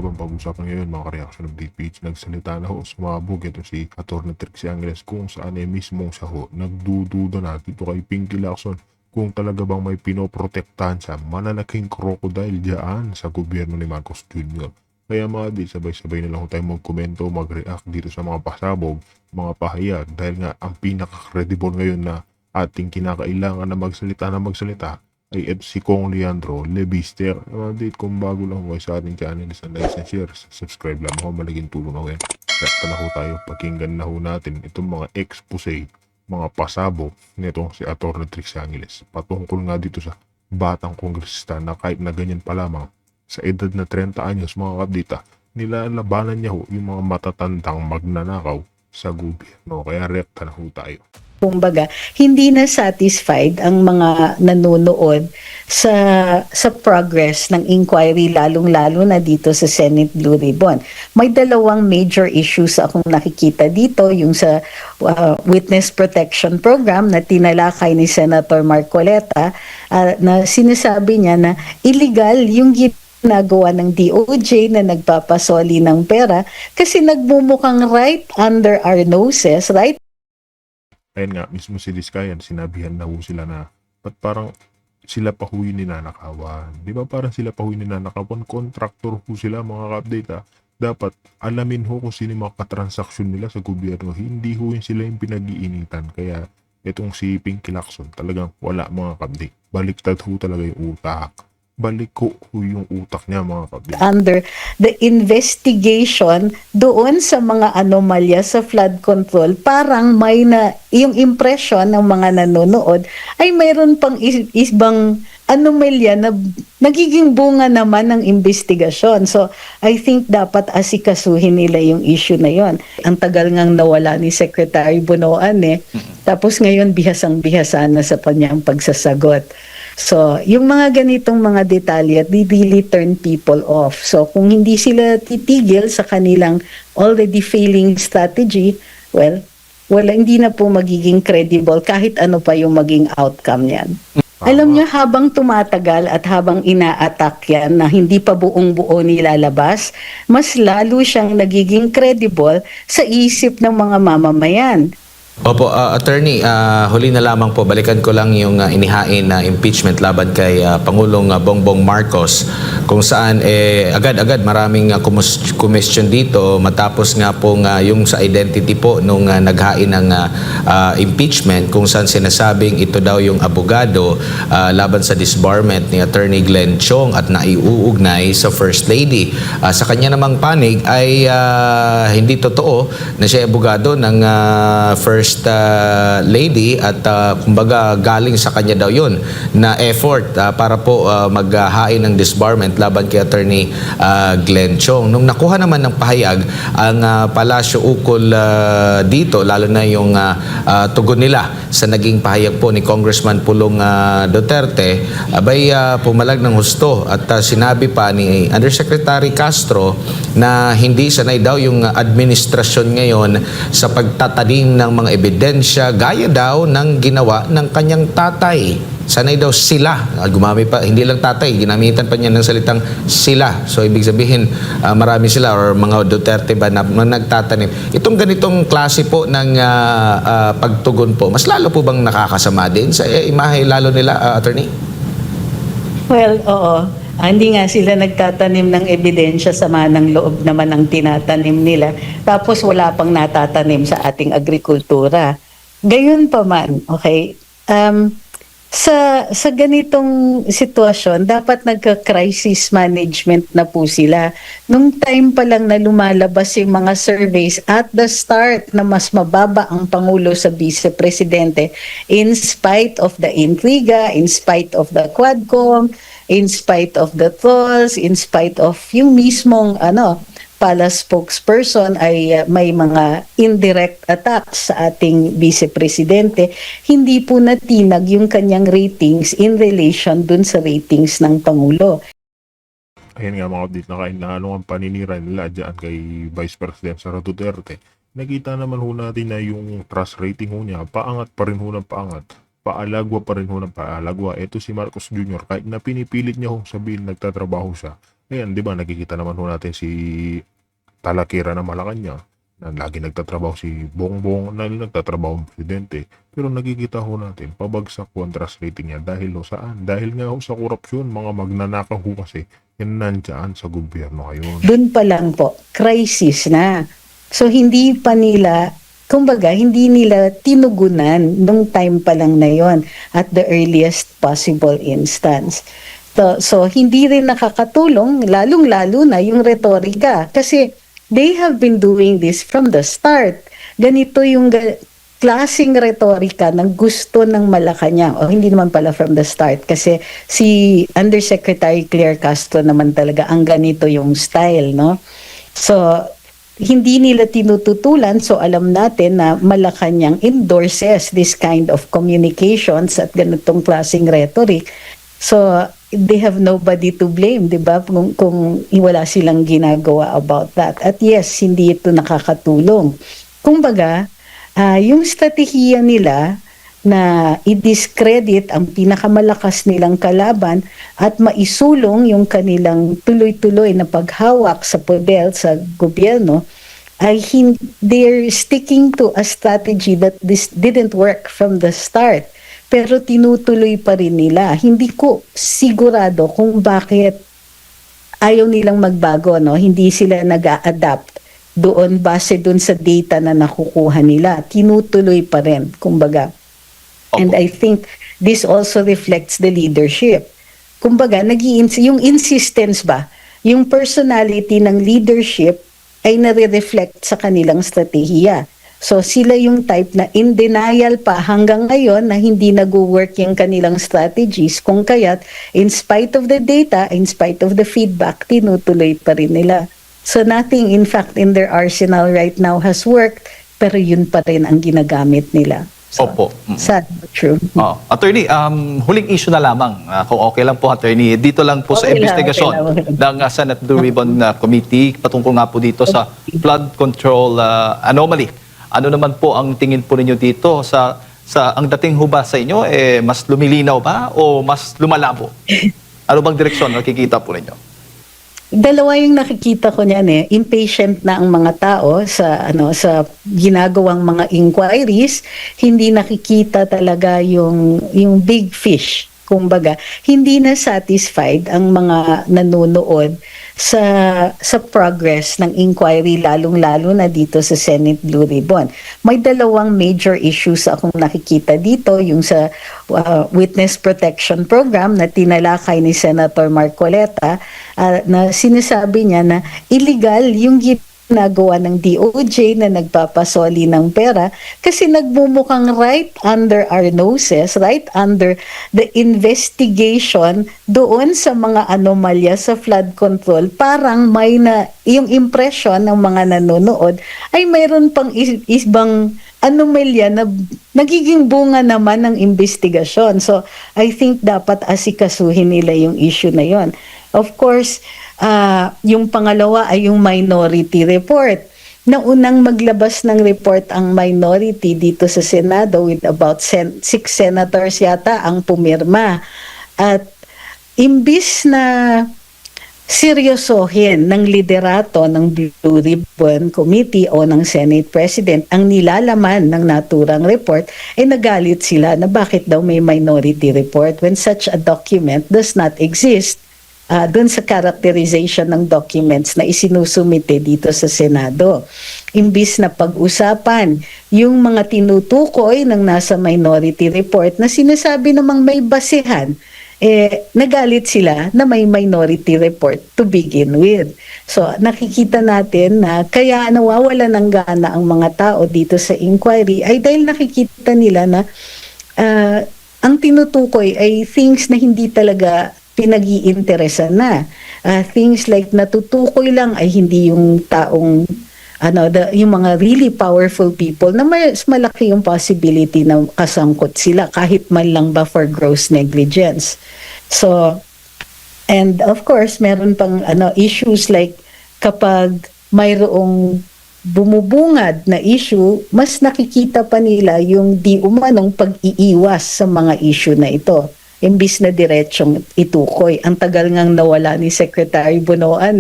habang pag-usapan ngayon mga ka-reaction update page, nagsalita na ho sumabog ito si Atty. Trixie Angeles kung saan mismong siya ho nagdududa na dito kay Pinky Lacson kung talaga bang may pinoprotektahan sa manalaking crocodile dyan sa gobyerno ni Marcos Jr. Kaya mga di, sabay-sabay na lang tayo magkomento, mag-react dito sa mga pasabog, mga pahayag dahil nga ang pinaka-credible ngayon na ating kinakailangan na magsalita ay si Kong Leandro Lebister. Update kung bago lang kayo sa ating channel, isang like and share, subscribe lang ako, malaging tulong ako yan. Kaya na ho tayo, pakinggan na ho natin itong mga expose, mga pasabog nitong si Atty. Trixie Angeles patungkol nga dito sa batang kongresista na kahit na ganyan pa lamang sa edad na 30 anyos mga kabdita, nilalabanan niya ho yung mga matatandang magnanakaw sa gobyerno. Kaya rekta na ho tayo. Kumbaga, hindi na satisfied ang mga nanonood sa progress ng inquiry, lalong-lalo na dito sa Senate Blue Ribbon. May dalawang major issues akong nakikita dito, yung sa Witness Protection Program na tinalakay ni Senator Marcoleta, na sinasabi niya na illegal yung ginagawa ng DOJ na nagpapasoli ng pera kasi nagmumukhang right under our noses, right? Ayun nga, mismo si Diskayan, sinabihan na ho sila na, ba't parang sila pa ho yung ninanakawan? Di ba parang sila pa ho yung ninanakawan? Contractor ho sila mga ka-update ha. Dapat alamin ho kung sino yung mga katransaksyon nila sa gobyerno. Hindi ho yung sila yung pinag-iinitan. Kaya itong si Pinky Lacson talagang wala mga ka-update. Baliktad ho talaga yung utak. Balik ko yung utak niya mga kabila. Under the investigation doon sa mga anomalya sa flood control, parang may na yung impression ng mga nanonood ay mayroon pang ibang anomalya na nagiging bunga naman ng investigasyon. So, I think dapat asikasuhin nila yung issue na yon. Ang tagal ngang nawala ni Secretary Bunoan Tapos ngayon bihasang-bihasa na sa kanyang pagsasagot. So, yung mga ganitong mga detalye, they really turn people off. So, kung hindi sila titigil sa kanilang already failing strategy, well, hindi na po magiging credible kahit ano pa yung maging outcome niyan. Alam niyo, habang tumatagal at habang ina-attack yan na hindi pa buong-buo nilalabas, mas lalo siyang nagiging credible sa isip ng mga mamamayan. Opo, attorney, huli na lamang po, balikan ko lang yung inihain na impeachment laban kay Pangulong Bongbong Marcos, kung saan agad-agad maraming question dito matapos nga po yung sa identity po nung naghain ng impeachment, kung saan sinasabing ito daw yung abogado laban sa disbarment ni Attorney Glenn Chong at naiuugnay sa First Lady. Sa kanya namang panig ay hindi totoo na siya abogado ng First Lady at kumbaga galing sa kanya daw yun na effort para po maghain ng disbarment laban kay Attorney Glenn Chong. Nung nakuha naman ng pahayag ang palasyo ukol dito, lalo na yung tugon nila sa naging pahayag po ni Congressman Pulong Duterte, abay pumalag ng husto at sinabi pa ni Undersecretary Castro na hindi sanay daw yung administrasyon ngayon sa pagtatanim ng mga ebidensya gaya daw ng ginawa ng kanyang tatay. Sanay daw sila. Gumamit pa, hindi lang tatay, ginamitan pa niya ng salitang sila. So ibig sabihin, marami sila or mga Duterte ba na nagtatanim. Itong ganitong klase po ng pagtugon po, mas lalo po bang nakakasama din sa imahe lalo nila, attorney? Well, oo. Hindi nga sila nagtatanim ng ebidensya, sama ng loob naman ang tinatanim nila. Tapos wala pang natatanim sa ating agrikultura. Gayon pa man, okay? Sa ganitong sitwasyon, dapat nagka-crisis management na po sila. Nung time pa lang na lumalabas yung mga surveys at the start na mas mababa ang Pangulo sa Vice-Presidente, in spite of the intriga, in spite of the Quadcom, in spite of the trolls, in spite of yung mismong palace spokesperson ay may mga indirect attacks sa ating vice-presidente, hindi po natinag yung kanyang ratings in relation dun sa ratings ng Pangulo. Ayan nga mga update na kainalo ang paninira nila dyan kay Vice President Sara Duterte. Nakita naman ho natin na yung trust rating ho niya, paangat pa rin ho ng paangat. Paalagwa pa rin ho ng paalagwa. Ito si Marcos Jr. kahit na pinipilit niya ho sabihin nagtatrabaho siya, Ayan, di ba, nakikita naman ho natin si Talakira na Malacanang na lagi nagtatrabaho si Bongbong na nagtatrabaho ang presidente. Pero nakikita ho natin, pabagsak po ang trust rating niya dahil ho saan? Dahil nga ho sa korupsyon, mga magnanakaw ho kasi yan nandyan sa gobyerno ngayon. Doon pa lang po, crisis na. So hindi pa nila, kumbaga, hindi nila tinugunan nung time pa lang na yon at the earliest possible instance. So hindi rin nakakatulong, lalong-lalo na yung retorika. Kasi they have been doing this from the start. Ganito yung klaseng retorika ng gusto ng Malacanang. O hindi naman pala from the start kasi si Undersecretary Claire Castro naman talaga ang ganito yung style, no? So hindi nila tinututulan, so alam natin na Malacanang endorses this kind of communications at ganitong klaseng rhetoric. So they have nobody to blame, di ba? Kung wala silang ginagawa about that. At yes, hindi ito nakakatulong. Kumbaga, yung strategiya nila na i-discredit ang pinakamalakas nilang kalaban at maisulong yung kanilang tuloy-tuloy na paghawak sa poder sa gobyerno, ay they're sticking to a strategy that this didn't work from the start. Pero tinutuloy pa rin nila. Hindi ko sigurado kung bakit ayaw nilang magbago, no? Hindi sila nag-a-adapt doon base doon sa data na nakukuha nila. Tinutuloy pa rin, kumbaga. And I think this also reflects the leadership. Kumbaga, yung insistence ba, yung personality ng leadership ay nare-reflect sa kanilang strategiya. So sila yung type na in denial pa hanggang ngayon na hindi nag-work yung kanilang strategies, kung kaya't in spite of the data, in spite of the feedback, tinutuloy pa rin nila. So nothing in fact in their arsenal right now has worked, pero yun pa rin ang ginagamit nila. So, Opo. sad but true. Attorney, huling issue na lamang, kung okay lang po, Attorney, dito lang po sa Okay lang, investigasyon okay ng lang. Senate Blue Ribbon Committee patungkol nga po dito sa flood control anomaly. Ano naman po ang tingin po ninyo dito sa ang dating ho ba sa inyo, mas lumilinaw ba o mas lumalabo? Ano bang direksyon nakikita po ninyo? Dalawa yung nakikita ko niyan impatient na ang mga tao sa ginagawang mga inquiries, hindi nakikita talaga yung big fish. Kumbaga, hindi na satisfied ang mga nanonood sa progress ng inquiry, lalong-lalo na dito sa Senate Blue Ribbon. May dalawang major issues akong nakikita dito, yung sa Witness Protection Program na tinalakay ni Senator Marcoleta, na sinasabi niya na illegal yung ginagawa ng DOJ na nagpapasoli ng pera kasi nagmumukhang right under our noses, right under the investigation doon sa mga anomalya sa flood control, parang may yung impression ng mga nanonood ay mayroon pang ibang anomalya na nagiging bunga naman ng investigasyon. So I think dapat asikasuhin nila yung issue na yon. Of course, yung pangalawa ay yung minority report. Naunang maglabas ng report ang minority dito sa Senado with about 6 senators yata ang pumirma. At imbis na seryosohin ng liderato ng Blue Ribbon Committee o ng Senate President ang nilalaman ng naturang report, ay nagalit sila na bakit daw may minority report when such a document does not exist. Doon sa characterization ng documents na isinusumite dito sa Senado. Imbis na pag-usapan yung mga tinutukoy ng nasa minority report na sinasabi namang may basehan, nagalit sila na may minority report to begin with. So nakikita natin na kaya nawawala ng gana ang mga tao dito sa inquiry ay dahil nakikita nila na ang tinutukoy ay things na hindi talaga pinag-iinteresan na. Things like natutukoy lang ay hindi yung taong yung mga really powerful people na mas malaki yung possibility na kasangkot sila kahit man lang ba for gross negligence. So, and of course, meron pang issues like kapag mayroong bumubungad na issue, mas nakikita pa nila yung di umanong pag-iiwas sa mga issue na ito. imbis na diretsong itukoy. Ang tagal ngang nawala ni Secretary Bunoan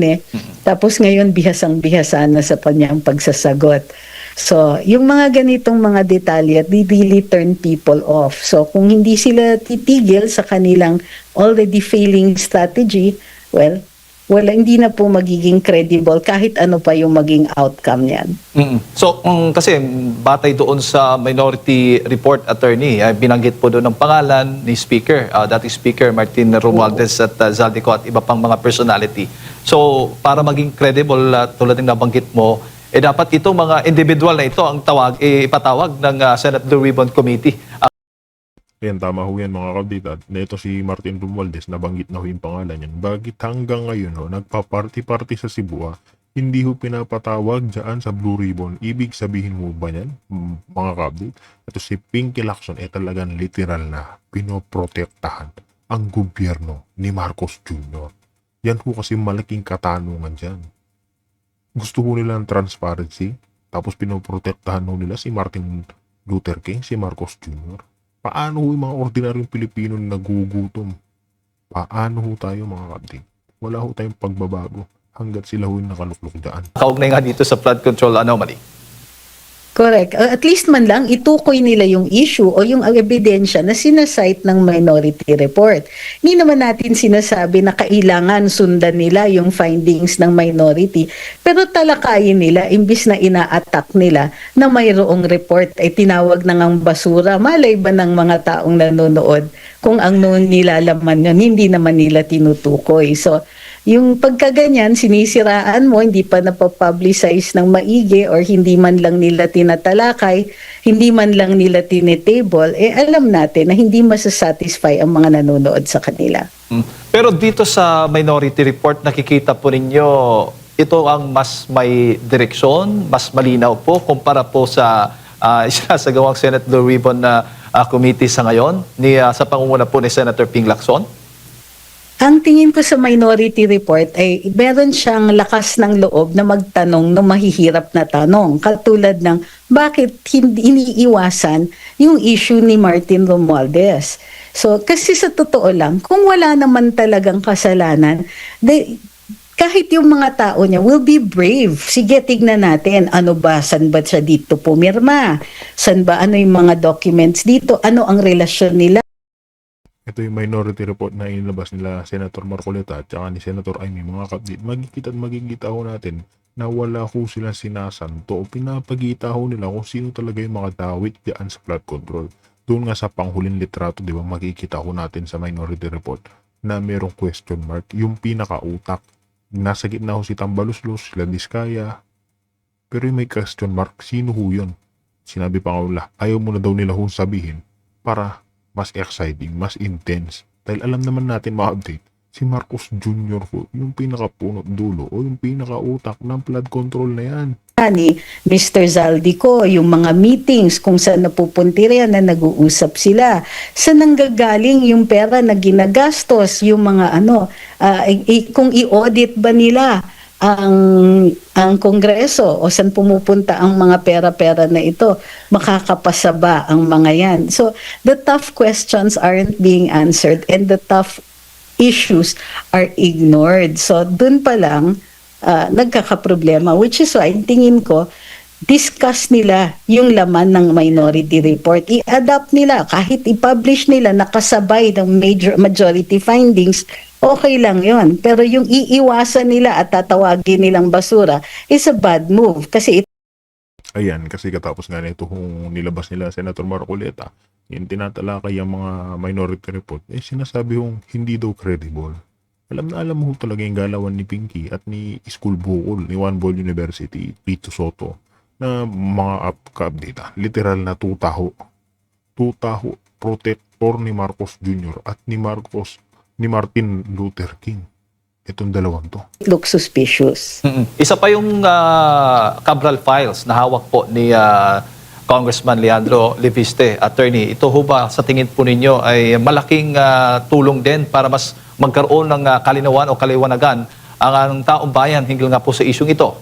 Tapos ngayon bihasang-bihasa na sa kanyang pagsasagot. So, yung mga ganitong mga detalye, they really turn people off. So, kung hindi sila titigil sa kanilang already failing strategy, well, hindi na po magiging credible kahit ano pa yung maging outcome niyan. So, kasi batay doon sa Minority Report, Attorney, binanggit po doon ang pangalan ni Speaker, dating Speaker Martin Romualdez at Zaldico at iba pang mga personality. So, para maging credible, tulad ng nabanggit mo, dapat itong mga individual na ito ang ipatawag ng Senate Blue Ribbon Committee. Ayan, tama ho yan mga kabdita. Na ito si Martin Romualdez, nabanggit na ho yung pangalan yan. Bagit hanggang ngayon ho, nagpa-party-party sa Cebu hindi ho pinapatawag dyan sa Blue Ribbon. Ibig sabihin mo ba yan, mga kabdit? Ito si Pinky Lacson, talagang literal na pinoprotektahan ang gobyerno ni Marcos Jr. Yan ho kasi malaking katanungan dyan. Gusto ho nila ng transparency, tapos pinoprotektahan ho nila si Martin Luther King, si Marcos Jr. Paano ho yung mga ordinaryong Pilipino na nagugutom? Paano ho tayo mga kapatid? Wala ho tayong pagbabago hanggat sila ho yung nakaluklok dyan. Kaugnay nga dito sa flood control anomaly. Correct. At least man lang itukoy nila yung issue o yung ebidensya na sinasite ng Minority Report. Hindi naman natin sinasabi na kailangan sundan nila yung findings ng minority. Pero talakayin nila, imbis na ina-attack nila na mayroong report ay tinawag na ngang basura. Malay ba ng mga taong nanonood kung ang nilalaman yun, hindi naman nila tinutukoy. So, yung pagkaganyan, sinisiraan mo, hindi pa napapublicize ng maigi or hindi man lang nila tinatalakay, hindi man lang nila tinetable, alam natin na hindi masasatisfy ang mga nanonood sa kanila. Pero dito sa Minority Report, nakikita po ninyo ito ang mas may direksyon, mas malinaw po kumpara po sa isinasagawang Senate Blue Ribbon na committee sa ngayon sa pangunguna po ni Senator Ping Lacson? Ang tingin ko sa Minority Report ay meron siyang lakas ng loob na magtanong ng mahihirap na tanong. Katulad ng bakit hindi iniiwasan yung issue ni Martin Romualdez. So kasi sa totoo lang, kung wala naman talagang kasalanan, kahit yung mga tao niya will be brave. Sige, tignan natin, ano ba, saan ba siya dito pumirma? Saan ba, ano yung mga documents dito? Ano ang relasyon nila? Ito yung Minority Report na inilabas nila Senator Marcoleta at saka ni Senator Amy, mga kapatid. Magkikita ho natin na wala ho silang sinasanto o pinapagita ho nila kung sino talaga yung mga dawit dyan sa flood control. Doon nga sa panghuling litrato, di ba, makikita ho natin sa Minority Report na merong question mark, yung pinakautak. Nasa gitna ho si Tambaluslos, sila Diskaya, pero yung may question mark, sino ho yun? Sinabi pa nga, ayaw mo na daw nila ho sabihin para mas exciting, mas intense. Dahil alam naman natin mga update, si Marcos Jr. ho, yung pinakapunot dulo o yung pinakautak ng flood control na yan. Ni Mr. Zaldico, yung mga meetings kung saan napupuntirya na nag-uusap sila. Saan nanggagaling yung pera na ginagastos, yung mga kung i-audit ba nila ang Kongreso o saan pumupunta ang mga pera-pera na ito, makakapasa ba ang mga yan? So, the tough questions aren't being answered and the tough issues are ignored. So, dun pa lang, nagkakaproblema, which is why, tingin ko, discuss nila yung laman ng Minority Report. I-adapt nila, kahit i-publish nila nakasabay ng majority findings, okay lang yon. Pero yung iiwasan nila at tatawagin nilang basura is a bad move. Kasi Ayan, kasi katapos nga nito kung nilabas nila Senator Marcoleta, yung tinatalakay ang mga Minority Report, sinasabi kong hindi daw credible. Alam na alam mo talaga yung galawan ni Pinky at ni School Bukol, ni One Ball University, Pito Soto, na mga ka-update. Literal na tutaho. Tutaho, protector ni Marcos Jr. at ni Martin Luther King. Itong dalawang to. it looks suspicious. Isa pa yung Cabral files na hawak po ni Congressman Leandro Leviste, attorney. Ito ho ba sa tingin po ninyo ay malaking tulong din para mas magkaroon ng kalinawan o kaliwanagan ang taong bayan hinggil nga po sa isyung ito?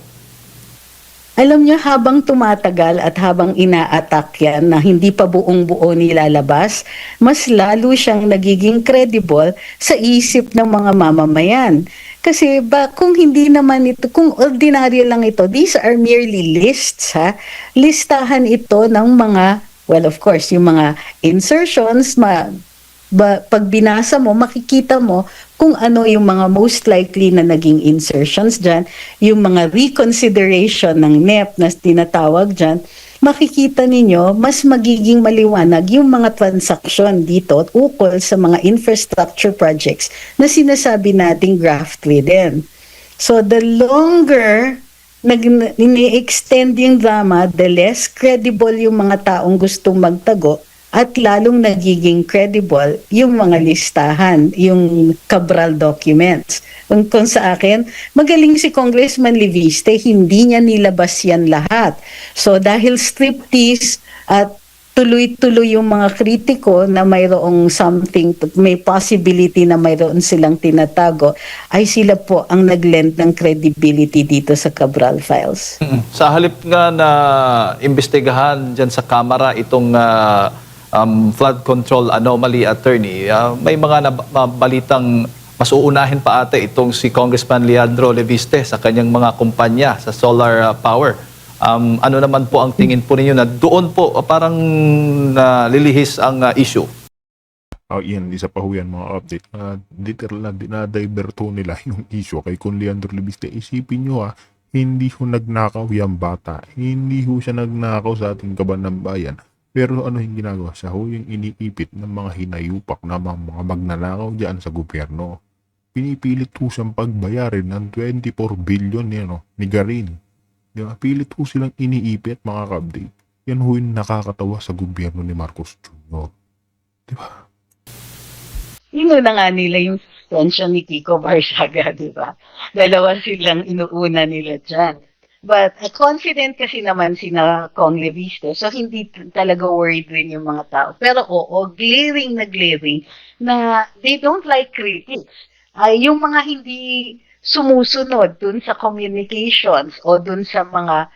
Alam nyo, habang tumatagal at habang ina-attack yan na hindi pa buong-buo nilalabas, mas lalo siyang nagiging credible sa isip ng mga mamamayan. Kasi kung hindi naman ito, kung ordinaryo lang ito, these are merely lists, ha? Listahan ito ng mga, well, of course, yung mga insertions, pag binasa mo, makikita mo kung ano yung mga most likely na naging insertions dyan, yung mga reconsideration ng NEP na tinatawag dyan, makikita ninyo mas magiging maliwanag yung mga transaksyon dito ukol sa mga infrastructure projects na sinasabi nating graft ridden. So the longer ini-extend yung drama, the less credible yung mga taong gustong magtago at lalong nagiging credible yung mga listahan, yung Cabral documents. Kung sa akin, magaling si Congressman Leviste, hindi niya nilabas yan lahat. So dahil striptease at tuloy-tuloy yung mga kritiko na mayroong something, may possibility na mayroon silang tinatago, ay sila po ang nag-lend ng credibility dito sa Cabral files. Sa halip nga na imbestigahan dyan sa Kamara itong flood control anomaly, attorney, may mga balitang mas uunahin pa ate itong si Congressman Leandro Leviste sa kanyang mga kumpanya sa solar power. Ano naman po ang tingin po ninyo na doon po parang lilihis ang issue? Yan, isa pa ho yan mga update. Literal na dinadiverto nila yung issue kay Con Leandro Leviste. Isipin nyo hindi ho nagnakaw yung bata. Hindi ho siya nagnakaw sa ating kaban ng bayan. Pero ano yung ginagawa? Siya ho yung iniipit ng mga hinayupak na mga magnanakaw dyan sa gobyerno. Pinipilit ho siyang pagbayarin ng 24 billion ni Garin. Diba? Pilit ho silang iniipit mga ka-update. Yan ho yung nakakatawa sa gobyerno ni Marcos Jr. Diba? Yun na nga nila yung suspension ni Kiko Barsaga, di ba? Dalawa silang inuuna nila dyan. But confident kasi naman sina Kong Leviste, so hindi talaga worried rin yung mga tao. Pero glaring na they don't like critics. Yung mga hindi sumusunod dun sa communications o dun sa mga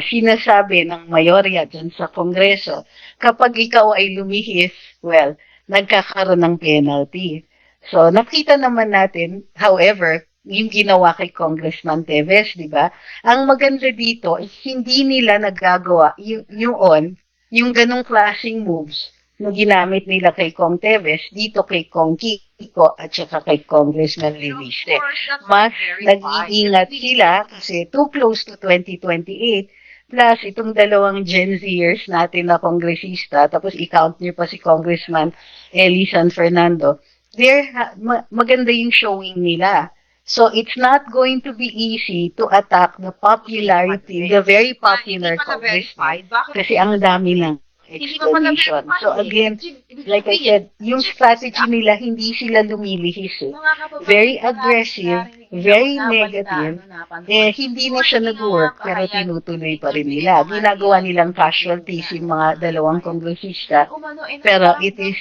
sinasabi ng mayorya dun sa Kongreso, kapag ikaw ay lumihis, well, nagkakaroon ng penalty. So nakita naman natin, however, yung ginawa kay Congressman Teves, di ba? Ang maganda dito is hindi nila nagagawa yung ganong klaseng moves na ginamit nila kay Kong Teves dito kay Kong Kiko at saka kay Congressman Leviste. Mas nag-iingat sila kasi too close to 2028 plus itong dalawang Gen Zers natin na kongresista, tapos i-count niyo pa si Congressman Eli San Fernando, maganda yung showing nila. So it's not going to be easy to attack the popularity, the very popular congressman, kasi ang dami lang explanation. So again, like I said, yung strategy nila, hindi sila lumilihis. Very aggressive, very negative. Hindi na siya nag-work, pero tinutuloy pa rin nila. Ginagawa nilang casualties yung mga dalawang kongresista, pero it is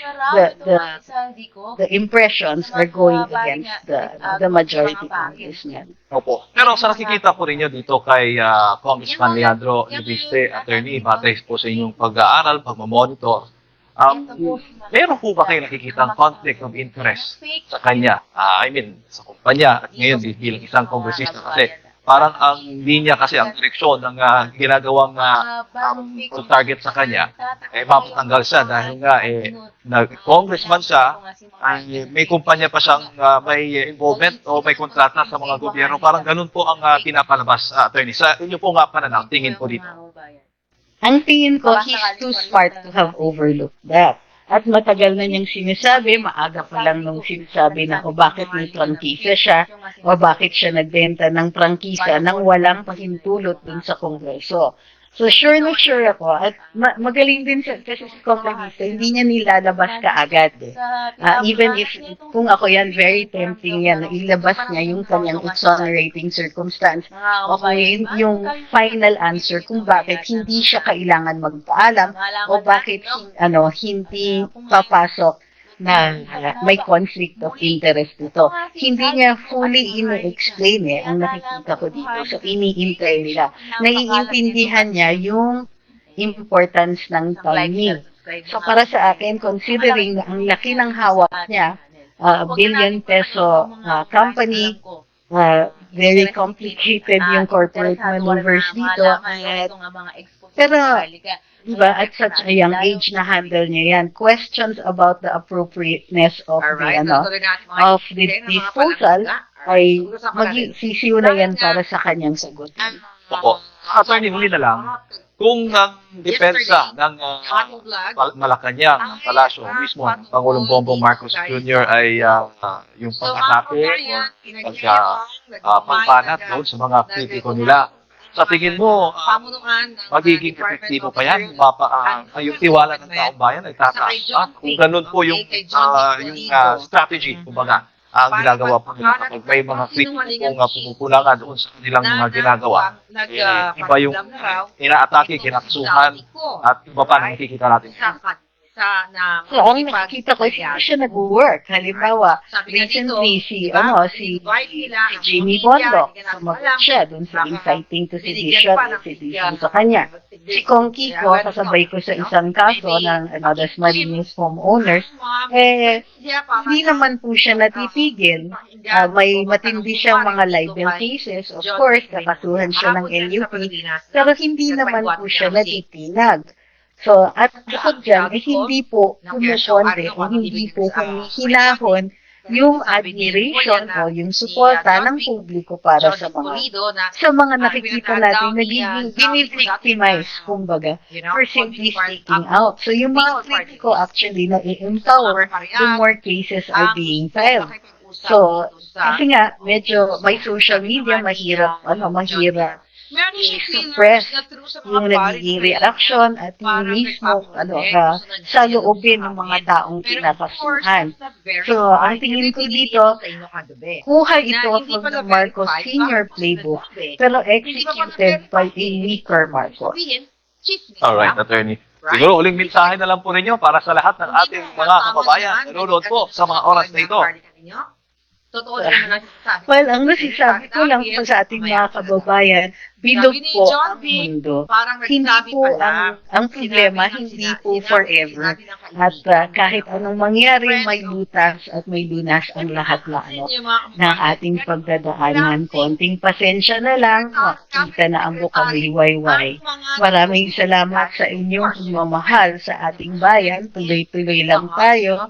the impressions are going against the majority congressmen. Opo. Pero sa nakikita po rin nyo dito kay Congressman Leandro Leviste, attorney, batay po sa inyong pag-aaral, pagmamonitor, meron po ba kayo nakikita conflict of interest sa kanya? Sa kumpanya at ngayon bilang isang kongresista kasi parang ang linya kasi, ang direksyon ng ginagawang target sa kanya, mapatanggal siya dahil nga nag-congressman siya, may kumpanya pa siyang may involvement o may kontrata sa mga gobyerno. Parang ganun po ang pinapalabas, attorney. Sa inyo po nga pananaw, tingin po dito. Ang tingin ko, he's too smart to have overlooked that. At matagal na niyang sinasabi, maaga pa lang nung sinasabi na bakit may prangkisa siya o bakit siya nagbenta ng prangkisa nang walang pahintulot dun sa Kongreso. So sure na sure ako at magaling din kasi si Congressista, hindi niya nilalabas kaagad. Even if kung ako yan, very tempting yan na ilabas niya yung kanyang exonerating circumstance o yung final answer kung bakit hindi siya kailangan magpaalam o bakit hindi papasok na may conflict of interest dito. Hindi niya fully ino-explain ang nakikita ko dito. So, iniintay nila. Naiintindihan niya yung importance ng timing. So, para sa akin, considering na ang laki ng hawak niya, billion peso company, very complicated yung corporate maneuvers dito. Pero, diba, at such a young age na handle niya yan. Questions about the appropriateness of the disposal ay magsisiw na yan para sa kanyang sagot. Opo. Attorney, huli na lang. Kung ang depensa ng Malacanang, ng Palasyo, mismo, Pangulong Bongbong Marcos Jr. ay yung pag-atake o pagpanat doon sa mga kritiko nila, sa tingin mo, magiging epektibo pa yan? Yung tiwala ng taong bayan ay tataas pa? Kung ganun po yung strategy, kumbaga, ang ginagawa po nila kapag may mga kritikong pumupulangan doon sa kanilang mga ginagawa. Iba yung inaatake, kinaksuhan, at iba pa nakikita natin. So, ang nakikita ko, hindi siya nag-work. Halimbawa, recently, si Jimmy Bondo, sumagot siya dun sa inciting to sedition sa kanya. Si Kong Kiko, kasabay ko sa isang kaso ng Las Marinas homeowners, hindi naman po siya natitigil. May matindi siyang mga libel cases. Of course, kakasuhan siya ng LUP, pero hindi naman po siya natitinag. So, at bukod dyan, hindi po kumukonde o hindi po hinahon yung admiration o yung suporta ng publiko para sa mga nakikita natin nagiging binivictimize, kumbaga, for simply speaking out. So, yung mga kritiko actually na i-empower, the more cases are being filed. So, kasi nga, medyo may social media, mahirap i-suppress yung nagiging reaction at yung mismo sa loobin ng mga taong kinakasuhan. So, ang tingin ko dito, kuha ito from the Marcos Sr. playbook, pero executed by a weaker Marcos. Alright, attorney. Siguro, uling mensahe na lang po ninyo para sa lahat ng ating mga kababayan na nanonood po sa mga oras na ito. Well, ang nasasabi ko lang po sa ating mga kababayan, bilog po ang mundo. Hindi po ang problema, hindi po forever. At kahit anong mangyari, may lutas at may lunas ang lahat ng ating pagdadaanan. Konting pasensya na lang, makita na ang bukang liwayway. Maraming salamat sa inyong pagmamahal sa ating bayan. Tuloy-tuloy lang tayo.